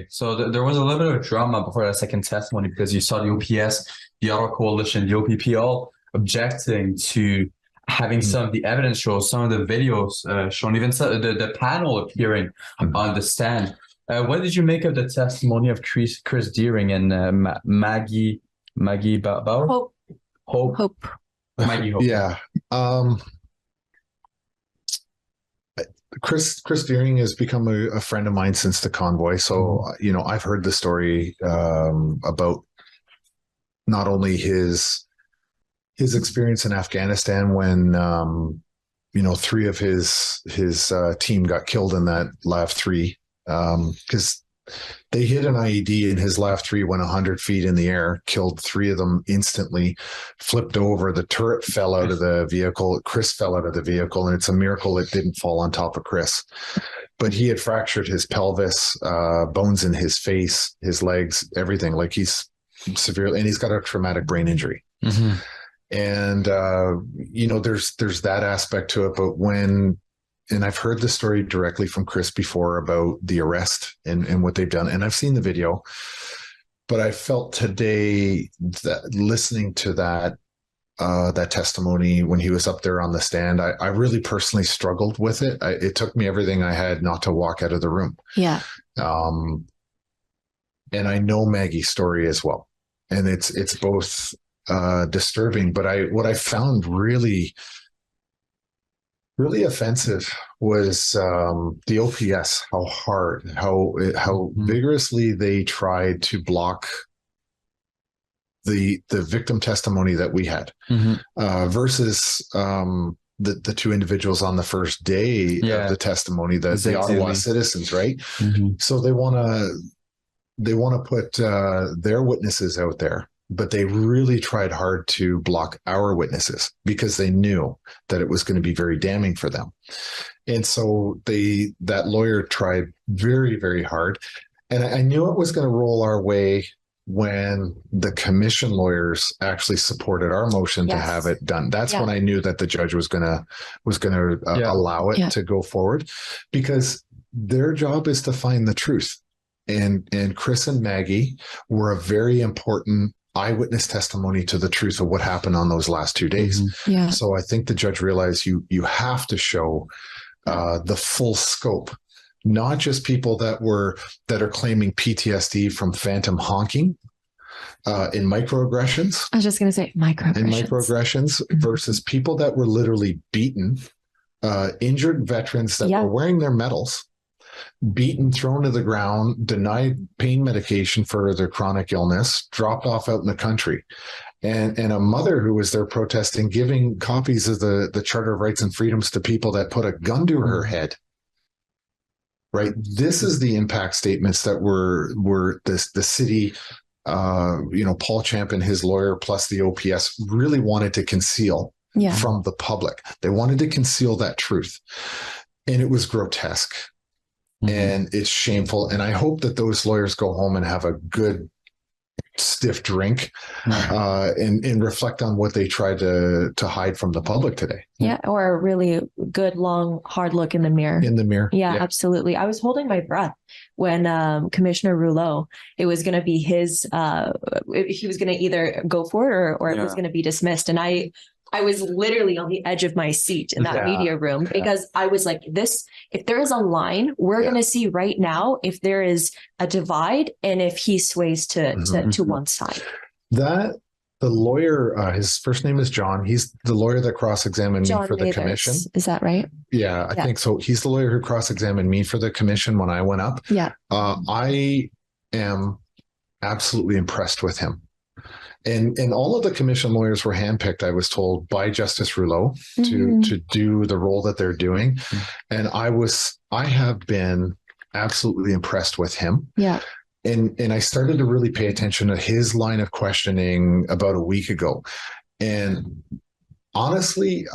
Okay, so there was a little bit of drama before that second testimony because you saw the OPS, the Ottawa Coalition, the OPP all objecting to having some of the evidence show, some of the videos shown, even the panel appearing on the stand. What did you make of the testimony of Chris Deering and Maggie Bauer? Hope. Maggie Hope. Yeah. Chris Deering has become a friend of mine since the Convoy. So, I've heard the story about not only his experience in Afghanistan when, three of his team got killed in that LAV 3 because they hit an IED and his LAV 3 went 100 feet in the air, killed three of them instantly, flipped over. The turret fell out of the vehicle. Chris fell out of the vehicle, and it's a miracle it didn't fall on top of Chris. But he had fractured his pelvis, bones in his face, his legs, everything. Like he's severely, and he's got a traumatic brain injury. Mm-hmm. And, there's that aspect to it. But and I've heard the story directly from Chris before about the arrest and what they've done. And I've seen the video, but I felt today that listening to that testimony when he was up there on the stand, I really personally struggled with it. It took me everything I had not to walk out of the room. Yeah. And I know Maggie's story as well. And it's both disturbing, but what I found really offensive was the OPS, how vigorously they tried to block the victim testimony that we had versus the two individuals on the first day of the testimony, the Ottawa citizens, right? Mm-hmm. So they want to put their witnesses out there. But they really tried hard to block our witnesses because they knew that it was going to be very damning for them. And so that lawyer tried very, very hard. And I knew it was going to roll our way when the commission lawyers actually supported our motion to have it done. That's when I knew that the judge was going to allow it to go forward, because their job is to find the truth. And Chris and Maggie were a very important eyewitness testimony to the truth of what happened on those last 2 days. Mm-hmm. Yeah. So I think the judge realized you have to show the full scope, not just people that are claiming PTSD from phantom honking in microaggressions. I was just going to say microaggressions versus people that were literally beaten, injured veterans that were wearing their medals, beaten, thrown to the ground, denied pain medication for their chronic illness, dropped off out in the country. And a mother who was there protesting, giving copies of the Charter of Rights and Freedoms to people that put a gun to her head. Right. This is the impact statements that were the city, Paul Champ and his lawyer plus the OPS really wanted to conceal from the public. They wanted to conceal that truth. And it was grotesque. And it's shameful. And I hope that those lawyers go home and have a good stiff drink and reflect on what they tried to hide from the public today. Yeah. Or a really good, long, hard look in the mirror. Yeah, absolutely. I was holding my breath when Commissioner Rouleau, it was going to be his, he was going to either go for it or it was going to be dismissed. And I was literally on the edge of my seat in that media room because I was like, if there is a line, we're going to see right now if there is a divide and if he sways to one side. The lawyer, his first name is John. He's the lawyer that cross-examined me for the commission. Is that right? Yeah, I think so. He's the lawyer who cross-examined me for the commission when I went up. Yeah. I am absolutely impressed with him. And all of the commission lawyers were handpicked, I was told, by Justice Rouleau to do the role that they're doing. And I have been absolutely impressed with him. Yeah. And I started to really pay attention to his line of questioning about a week ago. And honestly,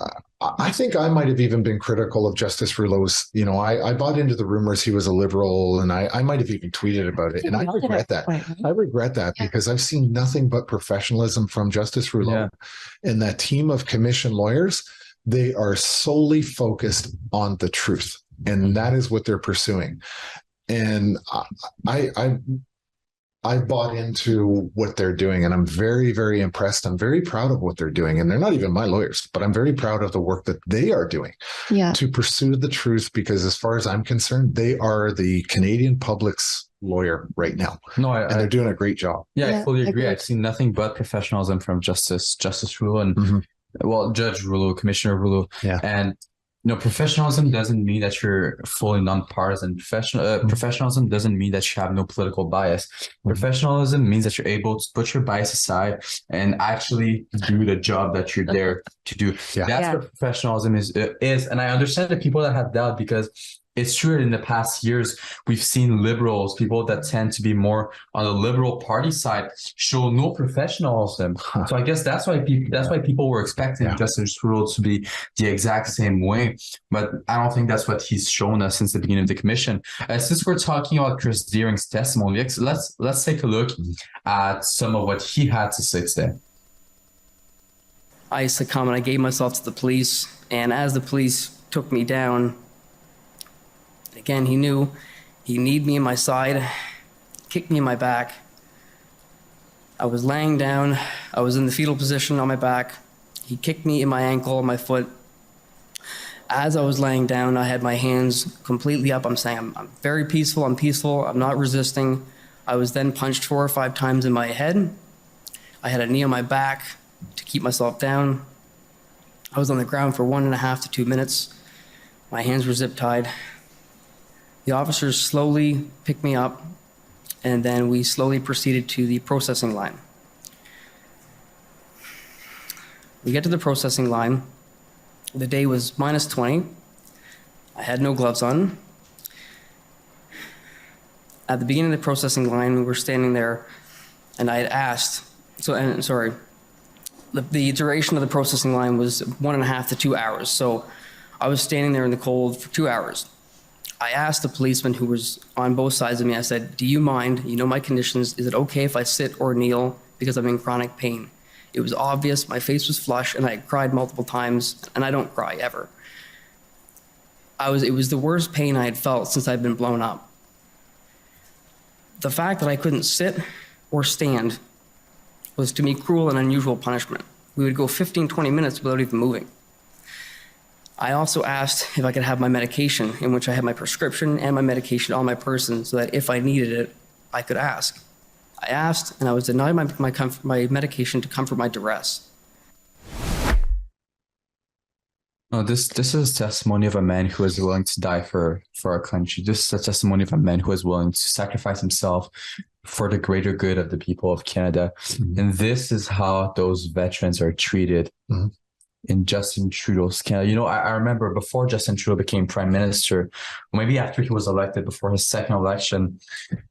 I think I might have even been critical of Justice Rouleau's, I bought into the rumors he was a liberal, and I might have even tweeted about it. And I regret that. I regret that because I've seen nothing but professionalism from Justice Rouleau. And that team of commission lawyers, they are solely focused on the truth. And that is what they're pursuing. And I bought into what they're doing, and I'm very, very impressed. I'm very proud of what they're doing. And they're not even my lawyers, but I'm very proud of the work that they are doing to pursue the truth, because as far as I'm concerned, they are the Canadian public's lawyer right now. And they're doing a great job. Yeah, I fully agree. I've seen nothing but professionalism from Justice Rouleau and Judge Rouleau, Commissioner Rouleau. Yeah. And professionalism doesn't mean that you're fully nonpartisan. Professionalism doesn't mean that you have no political bias. Professionalism means that you're able to put your bias aside and actually do the job that you're there to do. That's what professionalism is. And I understand the people that have doubt, because it's true in the past years, we've seen liberals, people that tend to be more on the liberal party side, show no professionalism. So I guess that's why people were expecting Justice Rouleau to be the exact same way. But I don't think that's what he's shown us since the beginning of the commission. Since we're talking about Chris Deering's testimony, let's take a look at some of what he had to say today. I succumbed and I gave myself to the police. And as the police took me down, again, he knew he kneed me in my side, kicked me in my back. I was laying down. I was in the fetal position on my back. He kicked me in my ankle, my foot. As I was laying down, I had my hands completely up. I'm saying, I'm very peaceful. I'm peaceful. I'm not resisting. I was then punched 4 or 5 times in my head. I had a knee on my back to keep myself down. I was on the ground for 1.5 to 2 minutes. My hands were zip tied. The officers slowly picked me up, and then we slowly proceeded to the processing line. We get to the processing line. The day was -20. I had no gloves on. At the beginning of the processing line, we were standing there, and I had asked, the duration of the processing line was 1.5 to 2 hours. So I was standing there in the cold for 2 hours. I asked the policeman who was on both sides of me, I said, do you mind, you know my conditions, is it okay if I sit or kneel because I'm in chronic pain? It was obvious, my face was flush, and I had cried multiple times, and I don't cry ever. It was the worst pain I had felt since I'd been blown up. The fact that I couldn't sit or stand was to me cruel and unusual punishment. We would go 15, 20 minutes without even moving. I also asked if I could have my medication, in which I had my prescription and my medication on my person, so that if I needed it, I could ask. I asked, and I was denied my medication to comfort my duress. No, this is a testimony of a man who is willing to die for our country. This is a testimony of a man who is willing to sacrifice himself for the greater good of the people of Canada. And this is how those veterans are treated in Justin Trudeau's Canada. I remember before Justin Trudeau became prime minister, maybe after he was elected, before his second election,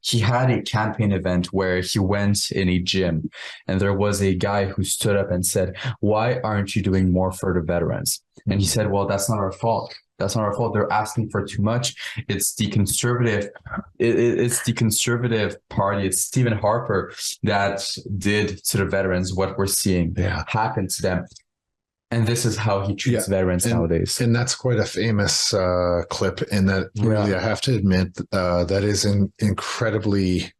he had a campaign event where he went in a gym, and there was a guy who stood up and said, "Why aren't you doing more for the veterans?" And he said, "Well, that's not our fault. That's not our fault. They're asking for too much. It's the conservative party. It's Stephen Harper that did to the veterans what we're seeing happen to them." And this is how he treats veterans nowadays. And that's quite a famous clip. And that really, I have to admit, that is incredibly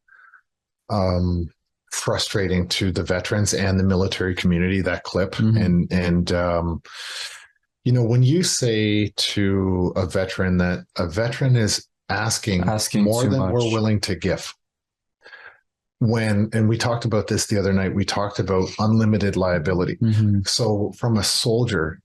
frustrating to the veterans and the military community, that clip. And when you say to a veteran that a veteran is asking more than we're willing to give. And we talked about this the other night, we talked about unlimited liability. So from a soldier,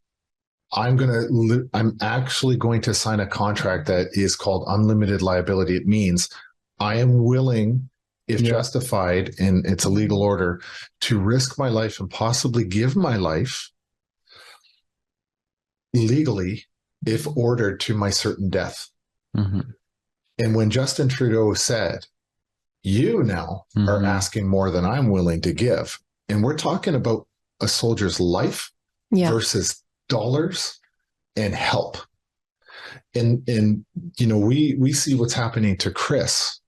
I'm actually going to sign a contract that is called unlimited liability. It means I am willing, if justified, and it's a legal order, to risk my life and possibly give my life legally if ordered to my certain death. And when Justin Trudeau said, you now are asking more than I'm willing to give. And we're talking about a soldier's life versus dollars and help. And we see what's happening to Chris.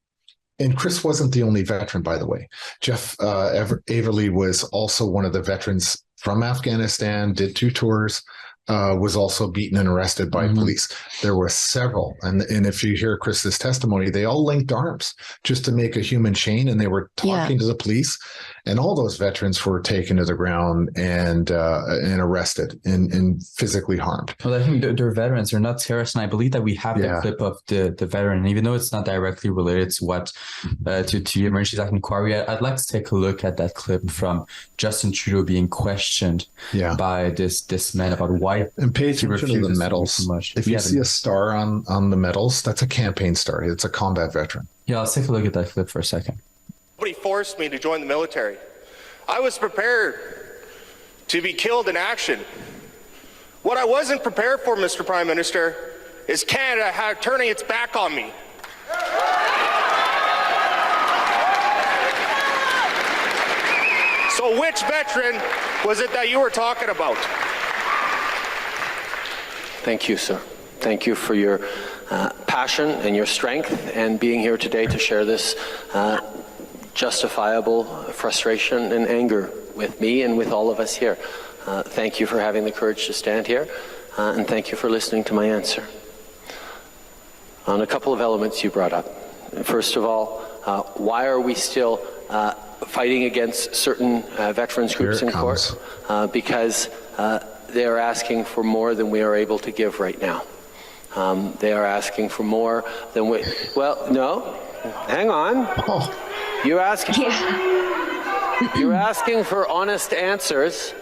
And Chris wasn't the only veteran, by the way. Jeff Averley was also one of the veterans from Afghanistan, did 2 tours. was also beaten and arrested by police. There were several. And if you hear Chris's testimony, they all linked arms just to make a human chain, and they were talking to the police, and all those veterans were taken to the ground and arrested and physically harmed. Well, I think they're veterans. They're not terrorists. And I believe that we have the clip of the veteran. And even though it's not directly related to what to the Emergencies Act inquiry, I'd like to take a look at that clip from Justin Trudeau being questioned by this man about why. And pay attention to the medals. So much. If you see a star on the medals, that's a campaign star. It's a combat veteran. Yeah, let's take a look at that clip for a second. Nobody forced me to join the military. I was prepared to be killed in action. What I wasn't prepared for, Mr. Prime Minister, is Canada turning its back on me. So which veteran was it that you were talking about? Thank you, sir. Thank you for your passion and your strength and being here today to share this justifiable frustration and anger with me and with all of us here. Thank you for having the courage to stand here, and thank you for listening to my answer. On a couple of elements you brought up. First of all, why are we still fighting against certain veterans groups in court? Because they are asking for more than we are able to give right now. They are asking for more than we... Well, no. Hang on. You're asking... You're asking for honest answers.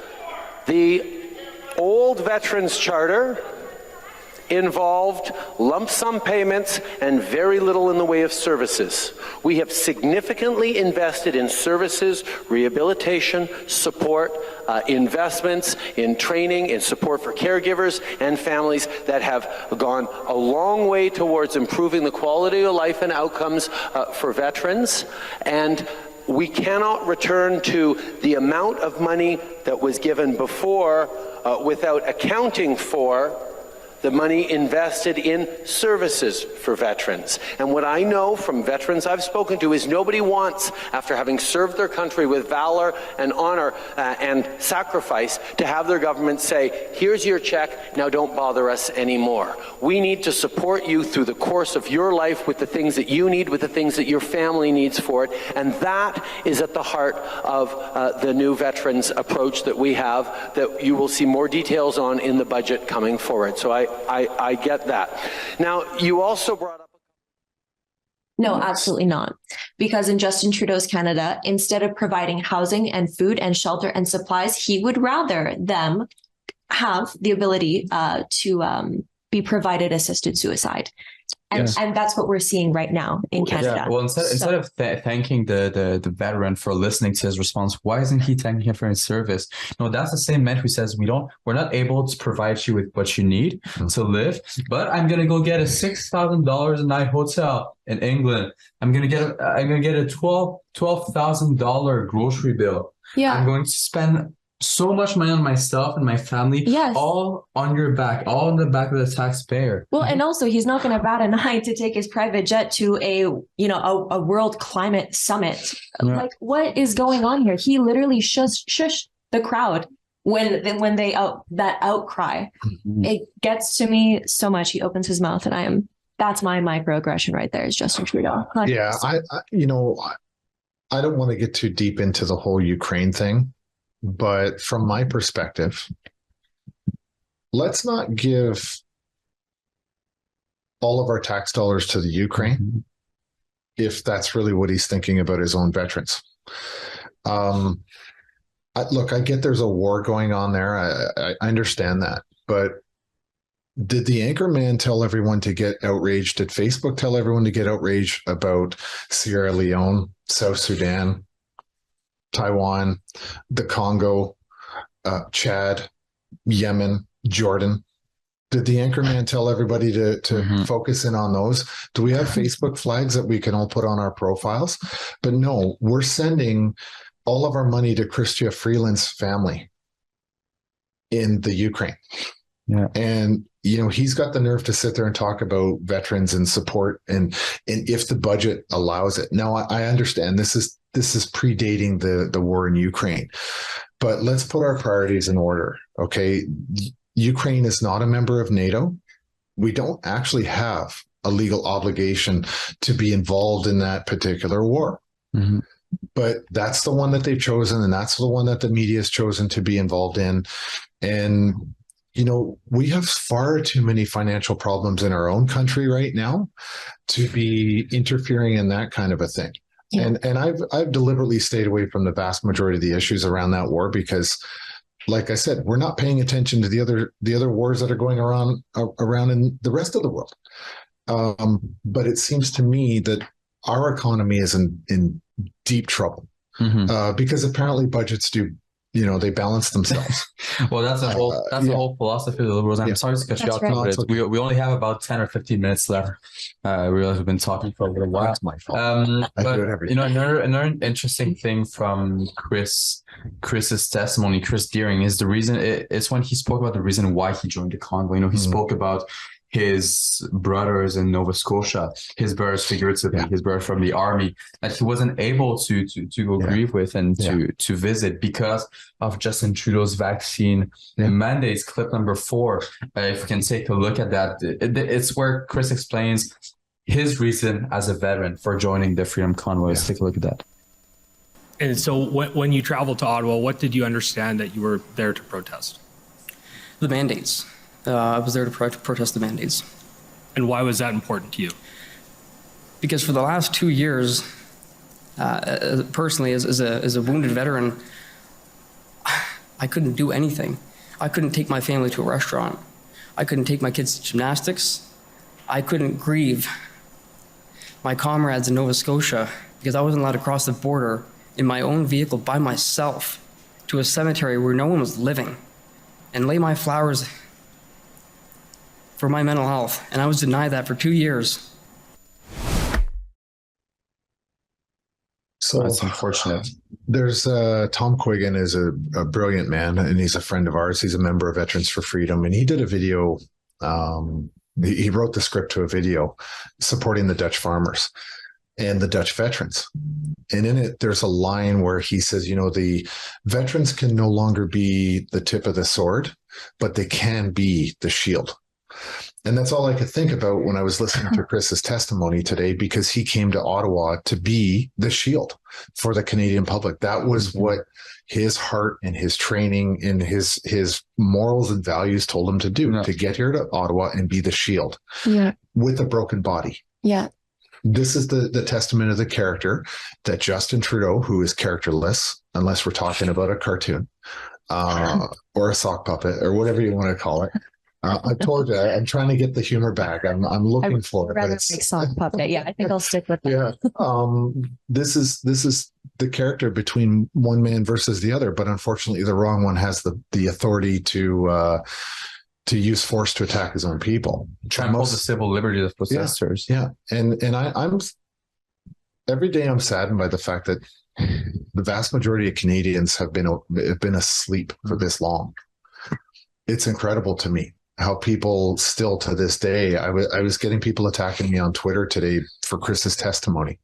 The old Veterans Charter involved lump sum payments and very little in the way of services. We have significantly invested in services, rehabilitation, support, investments in training, in support for caregivers and families that have gone a long way towards improving the quality of life and outcomes for veterans. And we cannot return to the amount of money that was given before without accounting for the money invested in services for veterans. And what I know from veterans I've spoken to is nobody wants, after having served their country with valor and honor and sacrifice, to have their government say, here's your check, now don't bother us anymore. We need to support you through the course of your life with the things that you need, with the things that your family needs for it. And that is at the heart of the new veterans approach that we have, that you will see more details on in the budget coming forward. So I get that. Now, you also brought up... No, absolutely not. Because in Justin Trudeau's Canada, instead of providing housing and food and shelter and supplies, he would rather them have the ability to be provided assisted suicide. And that's what we're seeing right now in Canada. Yeah. Well, instead of thanking the veteran for listening to his response, why isn't he thanking him for his service? No, that's the same man who says we're not able to provide you with what you need to live, but I'm gonna go get a $6,000 a night hotel in England. I'm gonna get a $12,000 grocery bill. Yeah, I'm going to spend so much money on myself and my family, all on your back, all on the back of the taxpayer. Well, and also he's not going to bat an eye to take his private jet to a world climate summit. Yeah. Like, what is going on here? He literally shushed the crowd when they that outcry. Mm-hmm. It gets to me so much. He opens his mouth, and that's my microaggression right there. Is Justin Trudeau. Yeah, I don't want to get too deep into the whole Ukraine thing. But from my perspective, let's not give all of our tax dollars to the Ukraine if that's really what he's thinking about his own veterans. Look, I get there's a war going on there. I understand that. But did the anchor man tell everyone to get outraged? Did Facebook tell everyone to get outraged about Sierra Leone, South Sudan, Taiwan, the Congo, Chad, Yemen, Jordan? Did the anchorman tell everybody to focus in on those? Do we have Facebook flags that we can all put on our profiles? But no, we're sending all of our money to Chrystia Freeland's family in the Ukraine. Yeah. And he's got the nerve to sit there and talk about veterans and support and if the budget allows it. Now, I understand this is predating the war in Ukraine, but let's put our priorities in order. Okay. Ukraine is not a member of NATO. We don't actually have a legal obligation to be involved in that particular war. Mm-hmm. But that's the one that they've chosen, and that's the one that the media has chosen to be involved in. And, you know, we have far too many financial problems in our own country right now to be interfering in that kind of a thing. Yeah. And I've deliberately stayed away from the vast majority of the issues around that war because, like I said, we're not paying attention to the other wars that are going around in the rest of the world. But it seems to me that our economy is in deep trouble because apparently budgets do, you know, they balance themselves. Well, that's the whole philosophy of the Liberals. I'm sorry to cut you off, but okay. we only have about 10 or 15 minutes left. We realize we've been talking for a little while. That's my fault. But you know, another interesting thing from Chris's testimony, Chris Deering, is the reason. It's when he spoke about the reason why he joined the convoy. You know, he spoke about his brothers in Nova Scotia, his brothers figuratively, his brother from the army, that he wasn't able to go grieve with and to visit because of Justin Trudeau's vaccine mandates. Clip number 4, if you can take a look at that, it's where Chris explains his reason as a veteran for joining the Freedom Convoy. Let's take a look at that. And so when you traveled to Ottawa, what did you understand that you were there to protest? The mandates. I was there to protest the mandates. And why was that important to you? Because for the last 2 years, personally, as a wounded veteran, I couldn't do anything. I couldn't take my family to a restaurant. I couldn't take my kids to gymnastics. I couldn't grieve my comrades in Nova Scotia because I wasn't allowed to cross the border in my own vehicle by myself to a cemetery where no one was living and lay my flowers for my mental health, and I was denied that for 2 years. So that's unfortunate. There's Tom Quiggin is a brilliant man, and he's a friend of ours. He's a member of Veterans for Freedom, and he did a video. He wrote the script to a video supporting the Dutch farmers and the Dutch veterans. And in it, there's a line where he says, you know, the veterans can no longer be the tip of the sword, but they can be the shield. And that's all I could think about when I was listening to Chris's testimony today, because he came to Ottawa to be the shield for the Canadian public. That was what his heart and his training and his morals and values told him to do, to get here to Ottawa and be the shield with a broken body. Yeah. This is the testament of the character that Justin Trudeau, who is characterless, unless we're talking about a cartoon or a sock puppet or whatever you want to call it. I told you, I'm trying to get the humor back. I'm looking for it. Rather make sock puppet. Yeah, I think I'll stick with that. Yeah. This is the character between one man versus the other, but unfortunately, the wrong one has the authority to use force to attack his own people. Trample the civil liberties of protesters. Yeah. And I'm every day I'm saddened by the fact that the vast majority of Canadians have been asleep for this long. It's incredible to me how people still to this day, I was getting people attacking me on Twitter today for Chris's testimony.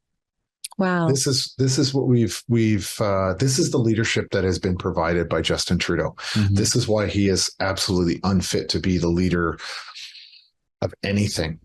Wow. This is what we've this is the leadership that has been provided by Justin Trudeau. Mm-hmm. This is why he is absolutely unfit to be the leader of anything.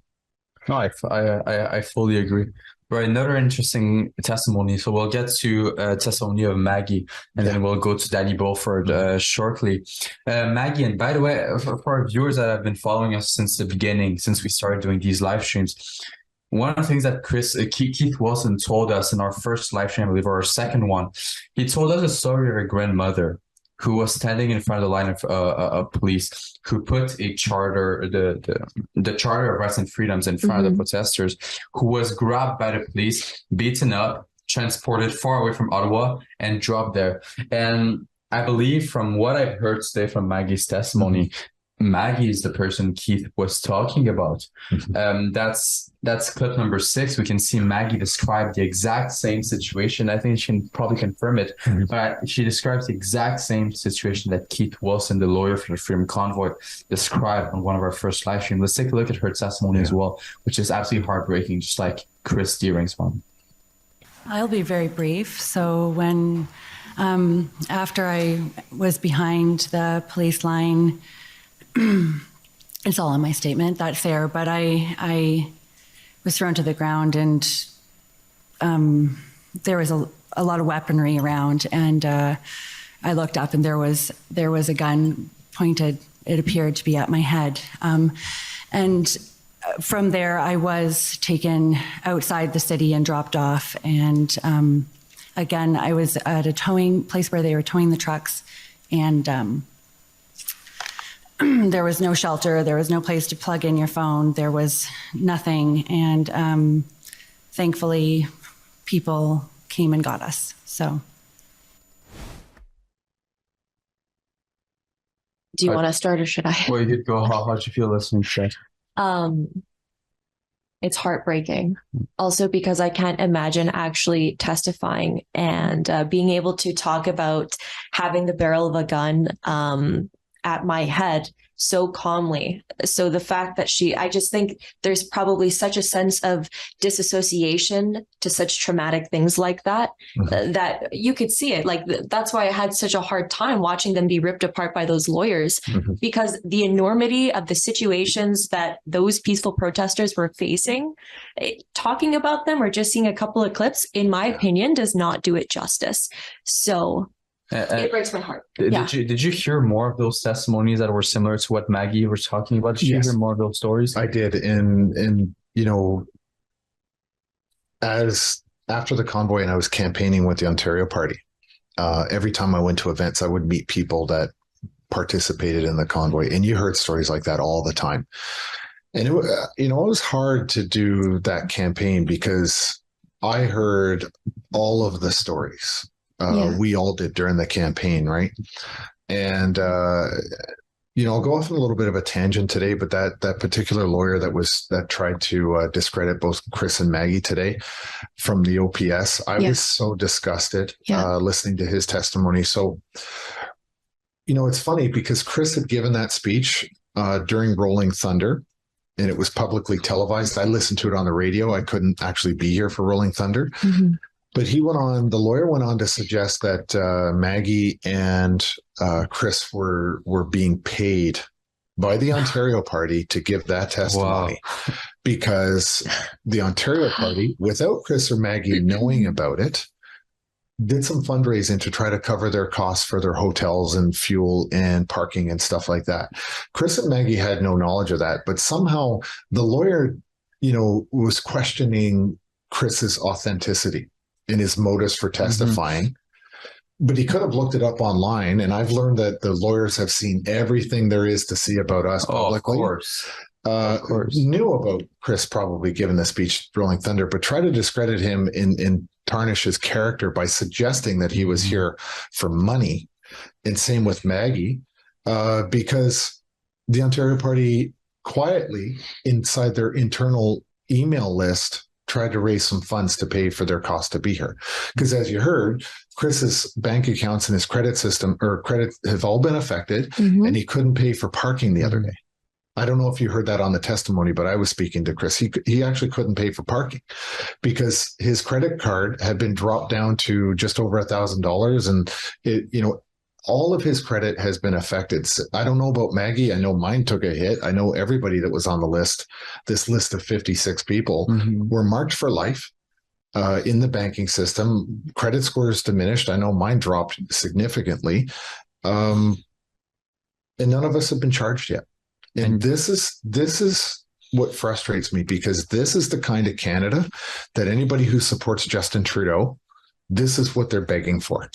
No, I fully agree. Right, another interesting testimony. So we'll get to testimony of Maggie, and then we'll go to Danny Beaufort shortly. Maggie, and by the way, for our viewers that have been following us since the beginning, since we started doing these live streams, one of the things that Keith Wilson told us in our first live stream, I believe, or our second one, he told us a story of a grandmother who was standing in front of the line of police, who put a charter, the Charter of Rights and Freedoms in front of the protesters, who was grabbed by the police, beaten up, transported far away from Ottawa, and dropped there. And I believe from what I've heard today from Maggie's testimony, Maggie is the person Keith was talking about. That's clip number 6. We can see Maggie describe the exact same situation. I think she can probably confirm it, but she describes the exact same situation that Keith Wilson, the lawyer for the Freedom Convoy, described on one of our first live streams. Let's take a look at her testimony as well, which is absolutely heartbreaking, just like Chris Deering's one. I'll be very brief. So when after I was behind the police line, it's all in my statement. That's there. But I was thrown to the ground, and there was a lot of weaponry around, and I looked up, and there was a gun pointed, it appeared to be at my head. And from there, I was taken outside the city and dropped off. And again, I was at a towing place where they were towing the trucks, and there was no shelter. There was no place to plug in your phone. There was nothing. And thankfully, people came and got us. So. Do you want to start, or should I? Well, you could go. How'd you feel listening to that? It's heartbreaking. Also, because I can't imagine actually testifying and being able to talk about having the barrel of a gun at my head so calmly. So the fact that I just think there's probably such a sense of disassociation to such traumatic things like that, that you could see it. Like, that's why I had such a hard time watching them be ripped apart by those lawyers, because the enormity of the situations that those peaceful protesters were facing, talking about them or just seeing a couple of clips, in my opinion, does not do it justice. So it breaks my heart. Did you hear more of those testimonies that were similar to what Maggie was talking about? Did you hear more of those stories? I did. And you know, as after the convoy and I was campaigning with the Ontario Party, every time I went to events, I would meet people that participated in the convoy. And you heard stories like that all the time. And it was hard to do that campaign because I heard all of the stories. We all did during the campaign, right? And I'll go off on a little bit of a tangent today, but that particular lawyer that tried to discredit both Chris and Maggie today from the OPS, I was so disgusted listening to his testimony. So, it's funny because Chris had given that speech during Rolling Thunder, and it was publicly televised. I listened to it on the radio. I couldn't actually be here for Rolling Thunder. But the lawyer went on to suggest that Maggie and Chris were being paid by the Ontario Party to give that testimony. Wow. Because the Ontario Party, without Chris or Maggie knowing about it, did some fundraising to try to cover their costs for their hotels and fuel and parking and stuff like that. Chris and Maggie had no knowledge of that, but somehow the lawyer, was questioning Chris's authenticity in his motives for testifying, but he could have looked it up online. And I've learned that the lawyers have seen everything there is to see about us publicly. Of course. Knew about Chris probably giving the speech Rolling Thunder, but try to discredit him and tarnish his character by suggesting that he was here for money. And same with Maggie, because the Ontario Party quietly inside their internal email list tried to raise some funds to pay for their cost to be here. Because as you heard, Chris's bank accounts and his credit system or credit have all been affected, and he couldn't pay for parking the other day. I don't know if you heard that on the testimony, but I was speaking to Chris. He actually couldn't pay for parking because his credit card had been dropped down to just over $1,000, and all of his credit has been affected. I don't know about Maggie. I know mine took a hit. I know everybody that was on the list, this list of 56 people, were marked for life in the banking system. Credit scores diminished. I know mine dropped significantly. And none of us have been charged yet. And this is what frustrates me, because this is the kind of Canada that anybody who supports Justin Trudeau, this is what they're begging for.